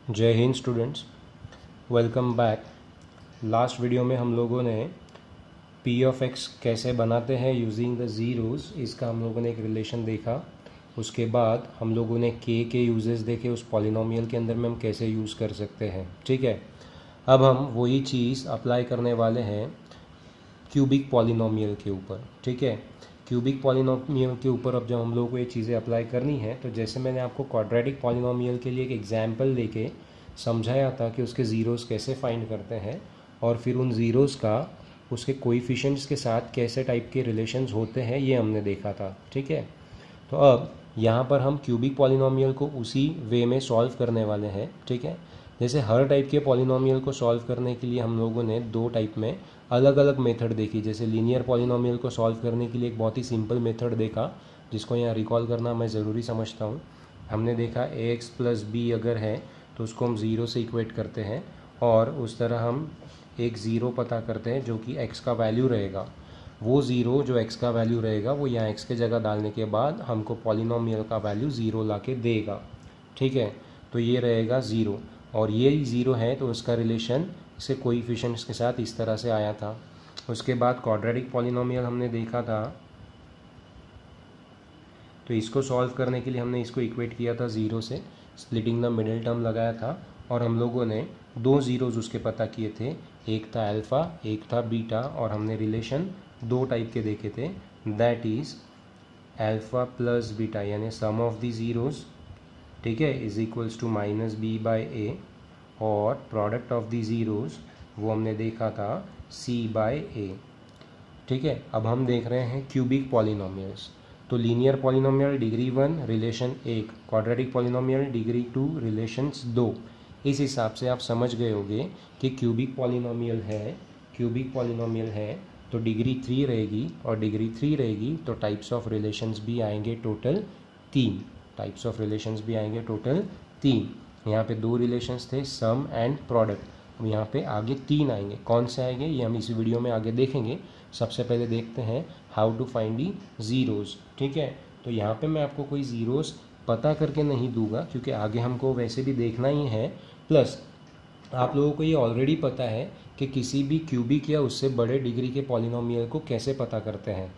जय Hind students, welcome back. Last video में हम लोगों ने पी ऑफ एक्स कैसे बनाते हैं यूजिंग द ज़ीरोज़, इसका हम लोगों ने एक रिलेशन देखा। उसके बाद हम लोगों ने के यूजेस देखे, उस पॉलिनोमियल के अंदर में हम कैसे यूज़ कर सकते हैं। ठीक है, अब हम वही चीज़ अप्लाई करने वाले हैं क्यूबिक पॉलिनोमियल के ऊपर। ठीक है, क्यूबिक पॉलिनोमियल के ऊपर अब जब हम लोगों को ये चीज़ें अप्लाई करनी है, तो जैसे मैंने आपको क्वाड्रेटिक पॉलिनोमियल के लिए एक एग्जाम्पल देके समझाया था कि उसके ज़ीरोज़ कैसे फाइंड करते हैं और फिर उन ज़ीरोज़ का उसके कोएफिशिएंट्स के साथ कैसे टाइप के रिलेशंस होते हैं, ये हमने देखा था। ठीक है, तो अब यहाँ पर हम क्यूबिक पॉलिनोमियल को उसी वे में सॉल्व करने वाले हैं। ठीक है, जैसे हर टाइप के पॉलिनोमियल को सॉल्व करने के लिए हम लोगों ने दो टाइप में अलग अलग मेथड देखी। जैसे लीनियर पॉलिनोमियल को सॉल्व करने के लिए एक बहुत ही सिंपल मेथड देखा, जिसको यहाँ रिकॉल करना मैं ज़रूरी समझता हूँ। हमने देखा ax + b अगर है तो उसको हम ज़ीरो से इक्वेट करते हैं, और उस तरह हम एक ज़ीरो पता करते हैं जो कि x का वैल्यू रहेगा। वो ज़ीरो जो x का वैल्यू रहेगा वो यहाँ x के जगह डालने के बाद हमको पॉलिनोमियल का वैल्यू ज़ीरो ला के देगा। ठीक है, तो ये रहेगा ज़ीरो, और ये ज़ीरो है तो उसका रिलेशन इसके कोएफिशिएंट्स के साथ इस तरह से आया था। उसके बाद क्वाड्रेटिक पॉलिनोमियल हमने देखा था, तो इसको सॉल्व करने के लिए हमने इसको इक्वेट किया था ज़ीरो से, स्प्लिटिंग द मिडिल टर्म लगाया था, और हम लोगों ने दो ज़ीरोज़ उसके पता किए थे, एक था अल्फ़ा एक था बीटा, और हमने रिलेशन दो टाइप के देखे थे, दैट इज़ अल्फ़ा + बीटा यानी सम ऑफ द ज़ीरोज़, ठीक है, इज इक्वल्स टू -b/a, और प्रोडक्ट ऑफ द ज़ीरोज़ वो हमने देखा था c/a। ठीक है, अब हम देख रहे हैं क्यूबिक पॉलिनोमियल्स। तो linear polynomial degree 1 relation 1, quadratic polynomial degree 2 relations 2। इस हिसाब से आप समझ गए होंगे कि क्यूबिक पॉलिनोमियल है तो डिग्री 3 रहेगी, और डिग्री 3 रहेगी तो टाइप्स ऑफ रिलेशंस भी आएंगे टोटल 3। टाइप्स ऑफ रिलेशंस भी आएंगे टोटल 3। यहाँ पे दो रिलेशंस थे, सम एंड प्रोडक्ट। अब यहाँ पे आगे 3 आएंगे। कौन से आएंगे ये हम इस वीडियो में आगे देखेंगे। सबसे पहले देखते हैं how to find the zeros. ठीक है, तो यहाँ पे मैं आपको कोई ज़ीरोज़ पता करके नहीं दूंगा, क्योंकि आगे हमको वैसे भी देखना ही है। प्लस आप लोगों को ये ऑलरेडी पता है कि किसी भी क्यूबिक या उससे बड़े डिग्री के पॉलिनोमियल को कैसे पता करते हैं।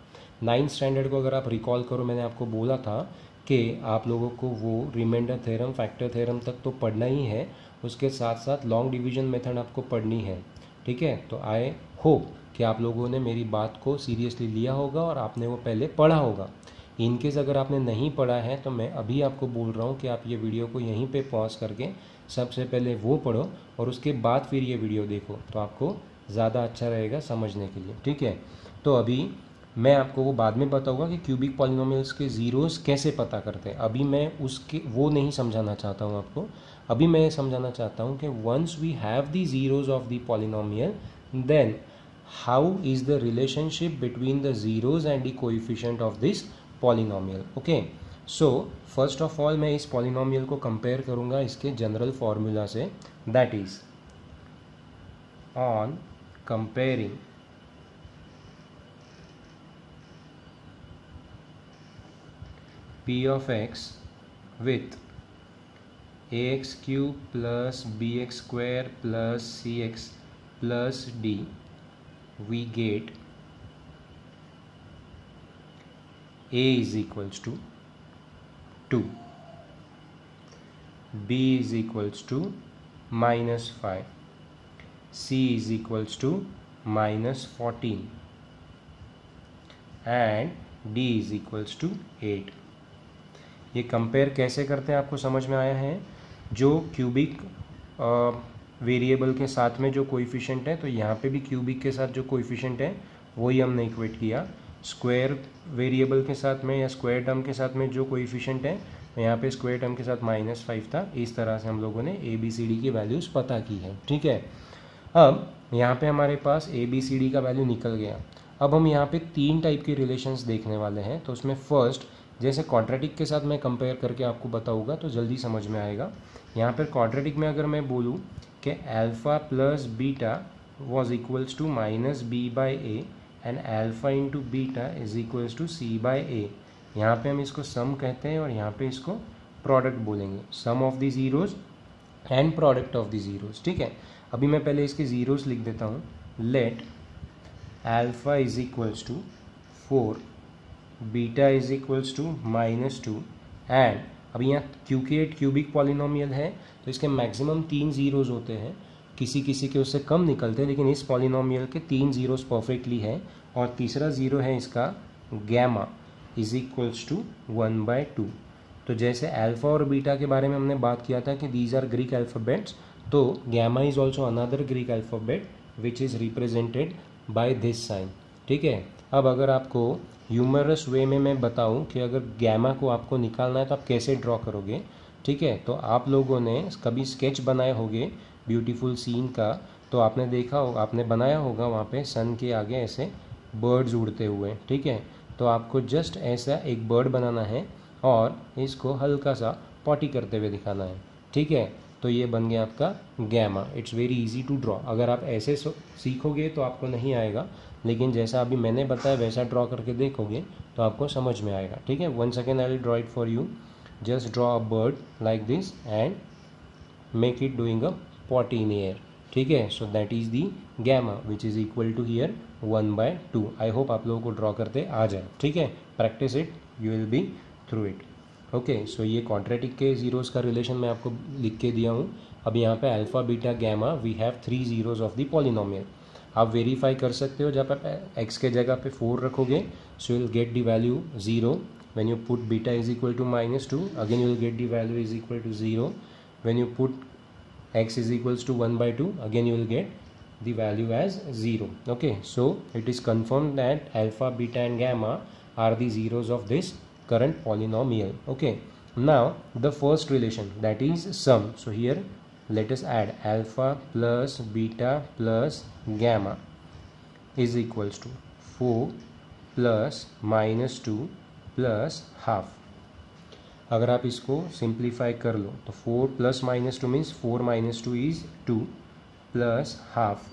9th स्टैंडर्ड को अगर आप रिकॉल करो, मैंने आपको बोला था कि आप लोगों को वो रिमाइंडर थ्योरम, फैक्टर थ्योरम तक तो पढ़ना ही है, उसके साथ साथ लॉन्ग डिवीजन मेथड आपको पढ़नी है। ठीक है, तो आई होप कि आप लोगों ने मेरी बात को सीरियसली लिया होगा और आपने वो पहले पढ़ा होगा। इनकेस अगर आपने नहीं पढ़ा है तो मैं अभी आपको बोल रहा हूँ कि आप ये वीडियो को यहीं पे पॉज करके सबसे पहले वो पढ़ो और उसके बाद फिर ये वीडियो देखो, तो आपको ज़्यादा अच्छा रहेगा समझने के लिए। ठीक है, तो अभी मैं आपको वो बाद में बताऊंगा कि क्यूबिक पॉलिनोमियल्स के ज़ीरोज़ कैसे पता करते हैं। अभी मैं उसके वो नहीं समझाना चाहता हूँ आपको। अभी मैं समझाना चाहता हूँ कि once we have the zeros of the polynomial, then how is the relationship between the zeros and the coefficient of this polynomial. Okay, so first of all मैं इस पॉलिनोमियल को कंपेयर करूँगा इसके जनरल फॉर्मूला से, that is on comparing p of x with ax³ plus bx² plus cx plus d, we get a is equals to 2, b is equals to -5, c is equals to -14 and d is equals to 8। ये compare कैसे करते हैं आपको समझ में आया है। जो क्यूबिक वेरिएबल के साथ में जो कोएफिशिएंट है, तो यहाँ पे भी क्यूबिक के साथ जो कोएफिशिएंट है वही हमने इक्वेट किया। स्क्वायर वेरिएबल के साथ में या स्क्वायर टर्म के साथ में जो कोएफिशिएंट है, यहाँ पे स्क्वायर टर्म के साथ -5 था। इस तरह से हम लोगों ने ABCD की वैल्यूज़ पता की है। ठीक है, अब यहाँ पे हमारे पास ABCD का वैल्यू निकल गया। अब हम यहाँ पे 3 टाइप के रिलेशंस देखने वाले हैं। तो उसमें फर्स्ट, जैसे क्वाड्रेटिक के साथ मैं कंपेयर करके आपको बताऊंगा तो जल्दी समझ में आएगा। यहाँ पर क्वाड्रेटिक में अगर मैं बोलूँ कि alpha + beta was equals to -b/a and alpha into beta is equals to c/a, यहाँ पे हम इसको सम कहते हैं और यहाँ पे इसको प्रोडक्ट बोलेंगे। Sum of the zeros and product of the zeros. ठीक है, अभी मैं पहले इसके ज़ीरोज़ लिख देता हूँ। Let alpha is equals to 4, beta is equals to -2 and अभी यहाँ क्योंकि ये क्यूबिक पॉलिनोमियल है तो इसके मैक्सिमम 3 ज़ीरोज़ होते हैं, किसी किसी के उससे कम निकलते हैं, लेकिन इस पॉलिनोमियल के 3 ज़ीरोज़ परफेक्टली है। और तीसरा ज़ीरो है इसका गैमा इज इक्वल्स टू 1/2। तो जैसे अल्फ़ा और बीटा के बारे में हमने बात किया था कि दीज आर ग्रीक अल्फ़ाबेट्स, तो gamma is also another Greek alphabet which is represented by this sign. ठीक है, अब अगर आपको ह्यूमरस वे में मैं बताऊं कि अगर गैमा को आपको निकालना है तो आप कैसे ड्रॉ करोगे। ठीक है, तो आप लोगों ने कभी स्केच बनाए होंगे ब्यूटीफुल सीन का, तो आपने देखा होगा, आपने बनाया होगा वहाँ पे सन के आगे ऐसे बर्ड्स उड़ते हुए। ठीक है, तो आपको जस्ट ऐसा एक बर्ड बनाना है और इसको हल्का सा पॉटी करते हुए दिखाना है। ठीक है, तो ये बन गया आपका gamma. It's very easy to draw. अगर आप ऐसे सीखोगे तो आपको नहीं आएगा, लेकिन जैसा अभी मैंने बताया वैसा ड्रॉ करके देखोगे तो आपको समझ में आएगा। ठीक है, 1 second I will draw it for you. Just draw a bird like this and make it doing a potty in air. ठीक है, so that is the gamma which is equal to here 1/2। I hope आप लोगों को draw करते आ जाए। ठीक है, practice it, you will be through it. Okay, so ये क्वाड्रेटिक के ज़ीरोज़ का रिलेशन मैं आपको लिख के दिया हूँ। अब यहाँ पे alpha beta gamma we have 3 zeros of the polynomial. आप वेरीफाई कर सकते हो, जब आप x के जगह पे 4 रखोगे so you will get the value 0। When you put beta is equal to -2 again you will get the value is equal to 0। When you put x is equals to 1/2 again you will get the value as 0. Okay, so it is confirmed that alpha, beta and gamma are the zeros of this current polynomial. Okay, now the first relation, that is sum. So here let us add alpha plus beta plus gamma is equals to 4 plus -2 plus half. अगर आप इसको simplify कर लो तो 4 + -2 means 4 - 2 is 2 plus half.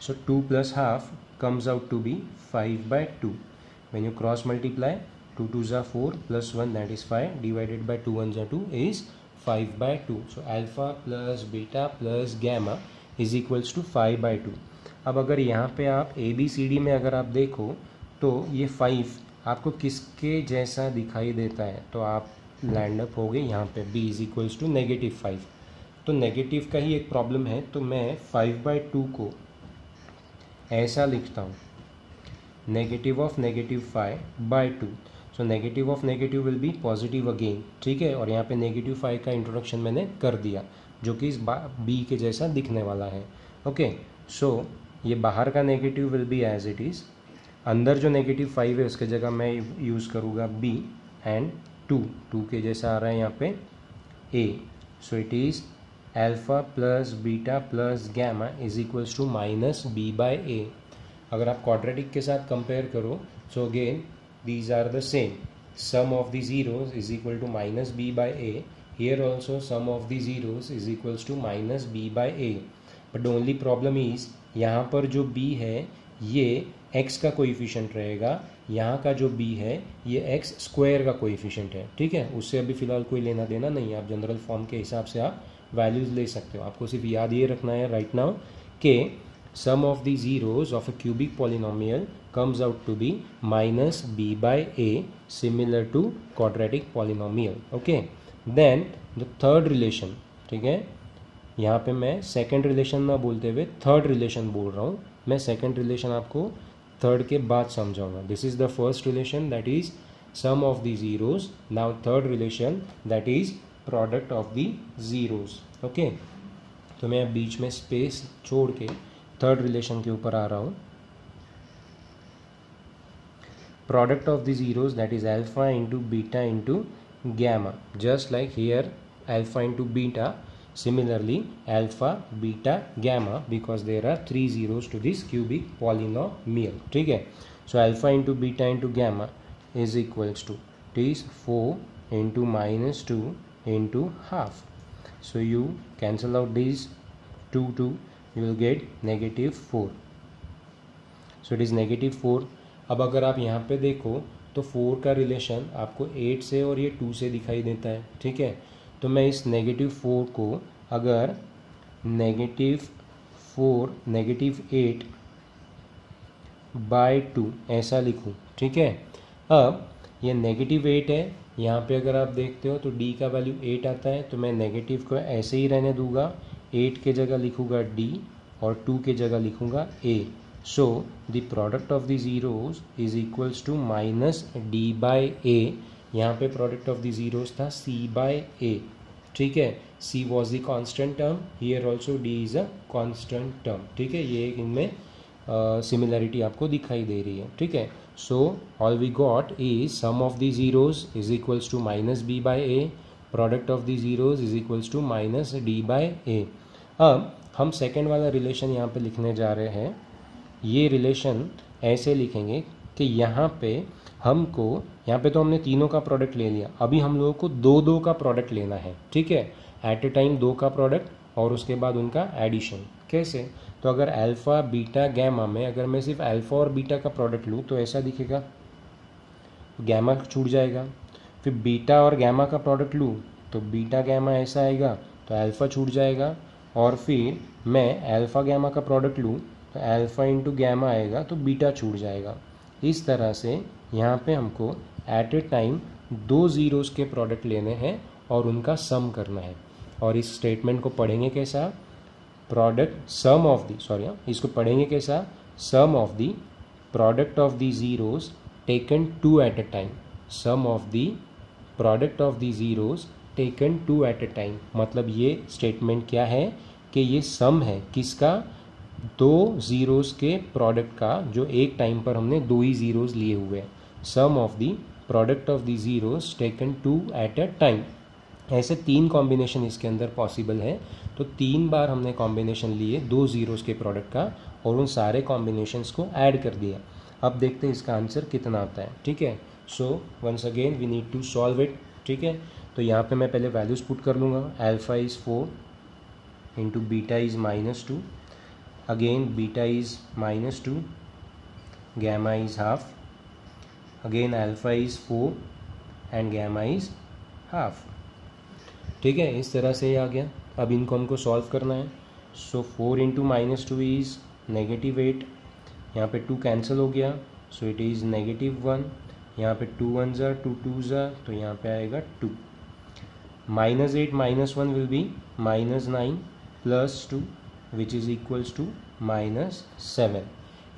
So 2 + half comes out to be 5/2। When you cross multiply 2 2s are 4 + 1 that is 5 divided by 2 1s are 2 is 5/2। So alpha plus beta plus gamma is equals to 5/2। अब अगर यहाँ पे आप ABCD में अगर आप देखो तो ये 5 आपको किसके जैसा दिखाई देता है, तो आप लैंड अप हो गए यहाँ पे b इज इक्वल्स टू -5। तो नेगेटिव का ही एक प्रॉब्लम है, तो मैं 5/2 को ऐसा लिखता हूँ, negative of -5/2। So negative of negative will B positive again. ठीक है, और यहाँ पे -5 का इंट्रोडक्शन मैंने कर दिया जो कि इस b के जैसा दिखने वाला है। ओके, सो ये बाहर का negative will be as it is, अंदर जो -5 है उसके जगह मैं यूज़ करूँगा b एंड 2 के जैसा आ रहा है यहाँ पे a। So it is alpha plus beta plus gamma is equals to -b/a। अगर आप क्वाड्रेटिक के साथ कंपेयर करो so again these are the same. Sum of the zeros is equal to -b/a। Here also sum of the zeros is equals to -b/a। But the only problem is यहाँ पर जो b है ये x का coefficient रहेगा, यहाँ का जो b है ये x² का कोएफिशिएंट है। ठीक है, उससे अभी फ़िलहाल कोई लेना देना नहीं है, आप जनरल फॉर्म के हिसाब से आप वैल्यूज़ ले सकते हो। आपको सिर्फ याद ये रखना है राइट नाउ कि sum of the zeros of a cubic polynomial comes out to be -b/a similar to quadratic polynomial. Okay, then the third relation, ठीक है, यहाँ पे मैं सेकंड रिलेशन ना बोलते हुए थर्ड रिलेशन बोल रहा हूँ। मैं सेकंड रिलेशन आपको थर्ड के बाद समझाऊंगा। This is the first relation that is sum of the zeros. Now third relation that is product of the zeros. Okay, तो मैं बीच में स्पेस छोड़ के थर्ड रिलेशन के ऊपर आ रहा हूँ। Product of the zeros, that is alpha into beta into gamma, just like here alpha into beta, similarly alpha beta gamma, because there are 3 zeros to this cubic polynomial. ठीक है, so alpha into beta into gamma is equals to it is 4 into -2 into half. So you cancel out these 2 you will get -4. so it is -4। अब अगर आप यहाँ पे देखो तो 4 का रिलेशन आपको 8 से और ये 2 से दिखाई देता है। ठीक है, तो मैं इस -4 को अगर -4 -8 बाय 2 ऐसा लिखूं, ठीक है। अब ये -8 है, यहाँ पे अगर आप देखते हो तो d का वैल्यू 8 आता है, तो मैं नेगेटिव को ऐसे ही रहने दूंगा, 8 के जगह लिखूंगा d और 2 के जगह लिखूंगा a। So the product of the zeros is equals to -d/a। यहाँ पे प्रोडक्ट ऑफ द जीरोस था c/a, ठीक है। c was the constant term, here also d is a constant term, ठीक है। ये इनमें सिमिलैरिटी आपको दिखाई दे रही है, ठीक है। So all we got is sum of the zeros is equals to -b/a, product of the zeros is equals to -d/a। अब हम सेकेंड वाला रिलेशन यहाँ पे लिखने जा रहे हैं। ये रिलेशन ऐसे लिखेंगे कि यहाँ पे हमको, यहाँ पे तो हमने तीनों का प्रोडक्ट ले लिया, अभी हम लोगों को दो दो का प्रोडक्ट लेना है, ठीक है। एट ए टाइम दो का प्रोडक्ट और उसके बाद उनका एडिशन। कैसे? तो अगर अल्फ़ा बीटा गैमा में अगर मैं सिर्फ अल्फ़ा और बीटा का प्रोडक्ट लूँ तो ऐसा दिखेगा, गैमा छूट जाएगा। फिर बीटा और गैमा का प्रोडक्ट लूँ तो बीटा गैमा ऐसा आएगा, तो अल्फ़ा छूट जाएगा। और फिर मैं अल्फ़ा गैमा का प्रोडक्ट लूँ तो अल्फ़ा इंटू गैमा आएगा, तो बीटा छूट जाएगा। इस तरह से यहाँ पे हमको एट ए टाइम दो ज़ीरोस के प्रोडक्ट लेने हैं और उनका सम करना है। और इस स्टेटमेंट को पढ़ेंगे कैसा? Product sum of the, sorry इसको पढ़ेंगे कैसा? Sum of the product of the zeros taken two at a time. Sum of the product of the zeros taken two at a time. मतलब ये स्टेटमेंट क्या है कि ये सम है किसका? दो ज़ीरोस के प्रोडक्ट का, जो एक टाइम पर हमने दो ही ज़ीरोस लिए हुए हैं। Sum of the product of the zeros taken two at a time. ऐसे तीन कॉम्बिनेशन इसके अंदर पॉसिबल है। तो 3 बार हमने कॉम्बिनेशन लिए दो ज़ीरोस के प्रोडक्ट का और उन सारे कॉम्बिनेशंस को ऐड कर दिया। अब देखते हैं इसका आंसर कितना आता है, ठीक है। So once again we need to solve it, ठीक है। तो यहाँ पे मैं पहले वैल्यूज़ पुट कर लूँगा। Alpha is 4 into beta is -2, again beta is -2, gamma is half, again alpha is 4 and gamma is half, ठीक है। इस तरह से ये आ गया। अब इनको हमको सॉल्व करना है। सो 4 इंटू -2 इज़ -8, यहाँ पे 2 कैंसिल हो गया, सो इट इज़ -1। यहाँ पे 2 1 ज़ा 2 2 ज़ा, तो यहाँ पे आएगा 2। -8 -1 will be -9 plus 2 which is equals to -7।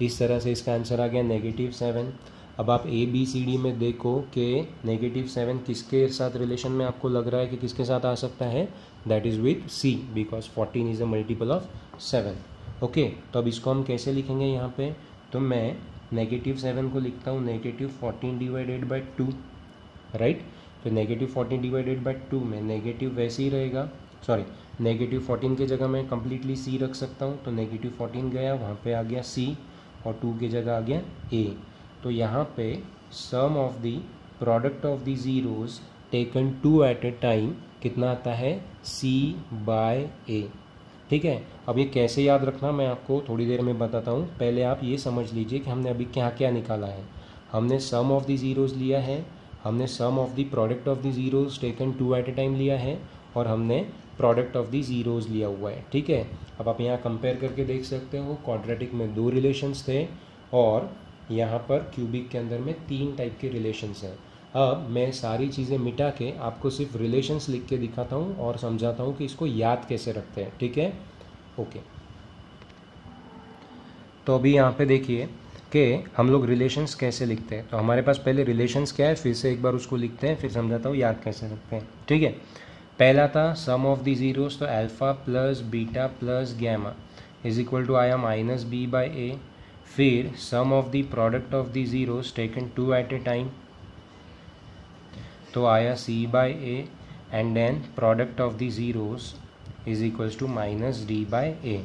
इस तरह से इसका आंसर आ गया -7। अब आप ABCD में देखो कि -7 किसके साथ रिलेशन में आपको लग रहा है कि किसके साथ आ सकता है? That is with C, because 14 is a multiple of 7। Okay, तो अब इसको हम कैसे लिखेंगे यहाँ पे? तो मैं -7 को लिखता हूँ -14 डिवाइडेड बाई 2, राइट। तो -14 डिवाइडेड बाई 2 में नेगेटिव वैसे ही रहेगा, सॉरी -14 की जगह मैं कम्प्लीटली C रख सकता हूँ। तो -14 गया, वहाँ पे आ गया C और 2 की जगह आ गया A। तो यहाँ पे sum of the product of the zeros taken two at a time कितना आता है? C/A, ठीक है। अब ये कैसे याद रखना मैं आपको थोड़ी देर में बताता हूँ। पहले आप ये समझ लीजिए कि हमने अभी क्या क्या निकाला है। हमने सम ऑफ दी ज़ीरोस लिया है, हमने sum of the product of the zeros taken two at a time लिया है, और हमने प्रोडक्ट ऑफ दी ज़ीरोस लिया हुआ है, ठीक है। अब आप यहाँ कंपेयर करके देख सकते हो, क्वाड्रेटिक में 2 रिलेशंस थे और यहाँ पर क्यूबिक के अंदर में 3 टाइप के रिलेशंस हैं। अब मैं सारी चीज़ें मिटा के आपको सिर्फ रिलेशंस लिख के दिखाता हूँ और समझाता हूँ कि इसको याद कैसे रखते हैं, ठीक है। ओके, तो अभी यहाँ पे देखिए कि हम लोग रिलेशंस कैसे लिखते हैं। तो हमारे पास पहले रिलेशंस क्या है, फिर से एक बार उसको लिखते हैं, फिर समझाता हूँ याद कैसे रखते हैं, ठीक है। पहला था सम ऑफ दी ज़ीरोस, तो alpha plus beta plus gamma is equal to आया -B/A। फिर sum of the product of the zeros taken two at a time, तो आया C/A, and then product of the zeros is equals to -D/A।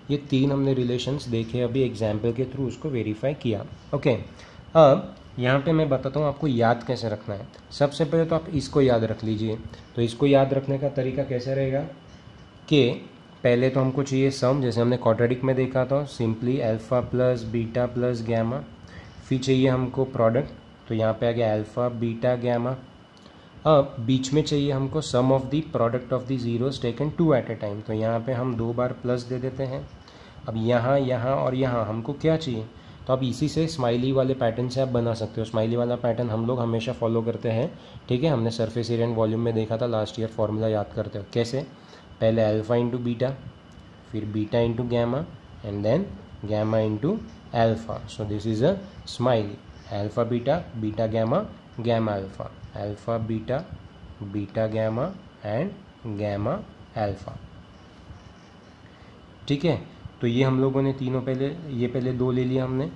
ये 3 हमने relations देखे अभी example के through, उसको वेरीफाई किया। ओके, अब यहाँ पे मैं बताता हूँ आपको याद कैसे रखना है। सबसे पहले तो आप इसको याद रख लीजिए। तो इसको याद रखने का तरीका कैसे रहेगा कि पहले तो हमको चाहिए सम, जैसे हमने क्वाड्रेटिक में देखा था, simply alpha plus beta plus gamma. फिर चाहिए हमको प्रोडक्ट, तो यहाँ पे आ गया अल्फ़ा बीटा गैमा। अब बीच में चाहिए हमको sum of the product of the zeros taken 2 at a time, तो यहाँ पे हम 2 बार प्लस दे देते हैं। अब यहाँ यहाँ और यहाँ हमको क्या चाहिए, तो अब इसी से स्माइली वाले पैटर्न से आप बना सकते हो। स्माइली वाला पैटर्न हम लोग हमेशा फॉलो करते हैं, ठीक है। हमने सरफेस एरिया एंड वॉल्यूम में देखा था लास्ट ईयर, फॉर्मूला याद करते हो कैसे, पहले अल्फा इंटू बीटा, फिर beta into gamma and then gamma into alpha. So this is a smiley, alpha beta, beta gamma, gamma alpha, alpha beta, beta gamma and gamma alpha, ठीक है। तो ये हम लोगों ने तीनों पहले 2 ले लिया हमने,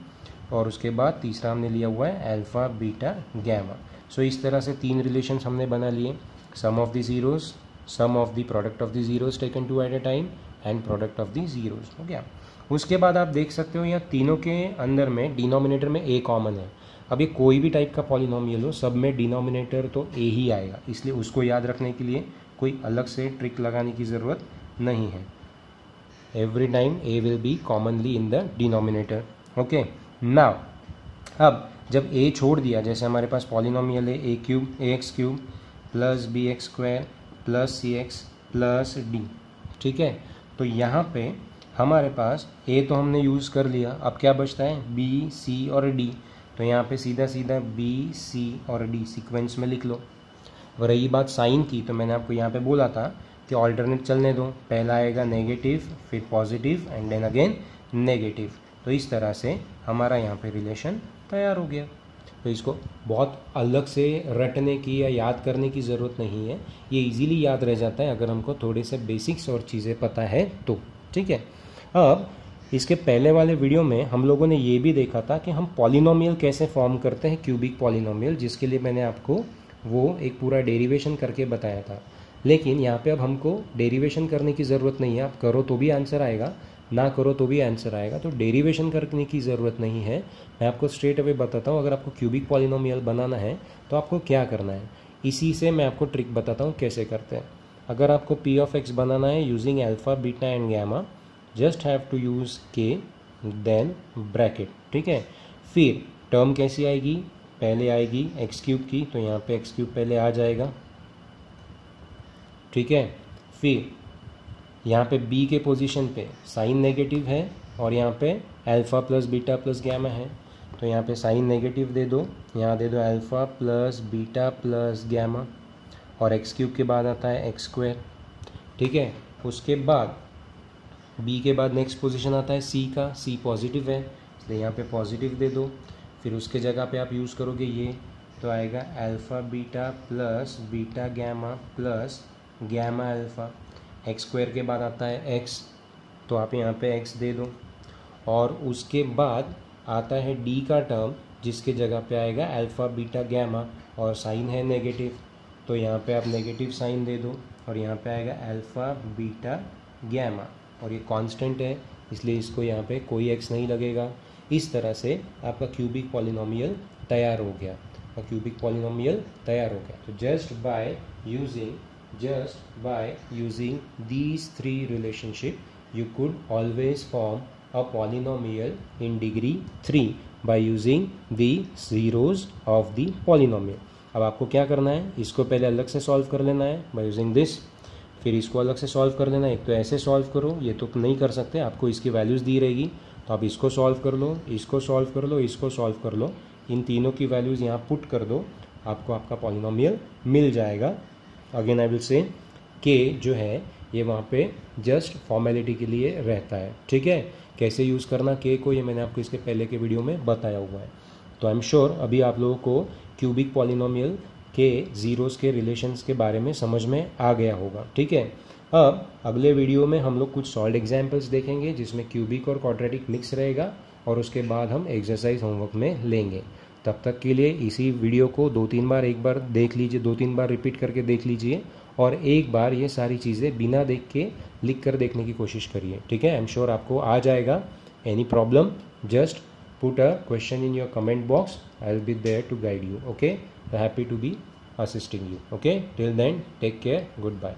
और उसके बाद तीसरा हमने लिया हुआ है अल्फा बीटा गैमा। सो इस तरह से 3 रिलेशंस हमने बना लिए, sum of the zeros, sum of the product of the zeros taken 2 at a time and product of the zeros, हो गया। उसके बाद आप देख सकते हो यहाँ तीनों के अंदर में डिनोमिनेटर में ए कॉमन है। अब ये कोई भी टाइप का पॉलिनोमियल हो, सब में डिनोमिनेटर तो ए ही आएगा, इसलिए उसको याद रखने के लिए कोई अलग से ट्रिक लगाने की ज़रूरत नहीं है। Every time a will be commonly in the denominator, okay। now अब जब a छोड़ दिया, जैसे हमारे पास पॉलिनोमियल है a cube ax cube plus b x square plus c x plus d, ठीक है। तो यहाँ पे हमारे पास a तो हमने यूज़ कर लिया, अब क्या बचता है b c और d, तो यहाँ पे सीधा सीधा b c और d सीक्वेंस में लिख लो। और रही बात साइन की, तो मैंने आपको यहाँ पे बोला था कि ऑल्टरनेट चलने दो, पहला आएगा नेगेटिव, फिर positive and then again negative. तो इस तरह से हमारा यहाँ पे रिलेशन तैयार हो गया। तो इसको बहुत अलग से रटने की या याद करने की ज़रूरत नहीं है, ये इजीली याद रह जाता है अगर हमको थोड़े से बेसिक्स और चीज़ें पता है तो, ठीक है। अब इसके पहले वाले वीडियो में हम लोगों ने ये भी देखा था कि हम पॉलिनोमियल कैसे फॉर्म करते हैं, क्यूबिक पॉलिनोमियल, जिसके लिए मैंने आपको वो एक पूरा डेरिवेशन करके बताया था। लेकिन यहाँ पे अब हमको डेरिवेशन करने की ज़रूरत नहीं है, आप करो तो भी आंसर आएगा, ना करो तो भी आंसर आएगा, तो डेरिवेशन करने की ज़रूरत नहीं है। मैं आपको स्ट्रेट अवे बताता हूँ, अगर आपको क्यूबिक पॉलिनोमियल बनाना है तो आपको क्या करना है, इसी से मैं आपको ट्रिक बताता हूँ कैसे करते हैं। अगर आपको p ऑफ x बनाना है using alpha beta and gamma, just have to use k then bracket, ठीक है। फिर टर्म कैसी आएगी, पहले आएगी एक्स क्यूब की, तो यहाँ पे एक्स क्यूब पहले आ जाएगा, ठीक है। फिर यहाँ पे b के पोजीशन पे साइन नेगेटिव है और यहाँ पे alpha plus beta plus gamma है, तो यहाँ पे साइन नेगेटिव दे दो, यहाँ दे दो alpha plus beta plus gamma, और एक्स क्यूब के बाद आता है एक्स स्क्वायर, ठीक है। उसके बाद b के बाद नेक्स्ट पोजीशन आता है c का, c पॉजिटिव है इसलिए यहाँ पे पॉजिटिव दे दो। फिर उसके जगह पे आप यूज़ करोगे ये, तो आएगा alpha beta plus beta gamma plus gamma alpha. X square के बाद आता है x, तो आप यहाँ पे x दे दो, और उसके बाद आता है d का टर्म, जिसके जगह पे आएगा अल्फ़ा बीटा गैमा, और साइन है नेगेटिव, तो यहाँ पे आप नेगेटिव साइन दे दो, और यहाँ पे आएगा अल्फ़ा बीटा गैमा, और ये कांस्टेंट है इसलिए इसको यहाँ पे कोई x नहीं लगेगा। इस तरह से आपका क्यूबिक पॉलिनोमियल तैयार हो गया, और क्यूबिक पॉलिनोमियल तैयार हो गया। तो just by using these 3 relationship you could always form a polynomial in degree 3 by using the zeros of the polynomial। अब आपको क्या करना है, इसको पहले अलग से सॉल्व कर लेना है by using this, फिर इसको अलग से सॉल्व कर लेना है। एक तो ऐसे सॉल्व करो, ये तो नहीं कर सकते, आपको इसकी वैल्यूज़ दी रहेगी, तो आप इसको सॉल्व कर लो, इसको सॉल्व कर लो, इसको सॉल्व कर लो, इन तीनों की वैल्यूज़ यहाँ पुट कर दो, आपको आपका पॉलिनोमियल मिल जाएगा। अगेन आई विल से के जो है ये वहाँ पे जस्ट फॉर्मेलिटी के लिए रहता है, ठीक है। कैसे यूज़ करना के को, ये मैंने आपको इसके पहले के वीडियो में बताया हुआ है। तो आई एम श्योर अभी आप लोगों को क्यूबिक पॉलिनोमियल के ज़ीरोज़ के रिलेशंस के बारे में समझ में आ गया होगा, ठीक है। अब अगले वीडियो में हम लोग कुछ सॉल्व्ड एग्जाम्पल्स देखेंगे जिसमें क्यूबिक और क्वाड्रेटिक मिक्स रहेगा, और उसके बाद हम एक्सरसाइज होमवर्क में लेंगे। तब तक के लिए इसी वीडियो को 2-3 बार एक बार देख लीजिए, 2-3 बार रिपीट करके देख लीजिए, और एक बार ये सारी चीज़ें बिना देख के लिख कर देखने की कोशिश करिए, ठीक है। आई एम श्योर आपको आ जाएगा। Any problem just put a question in your comment box, I will be there to guide you, okay. Happy to be assisting you, okay. Till then take care, good bye.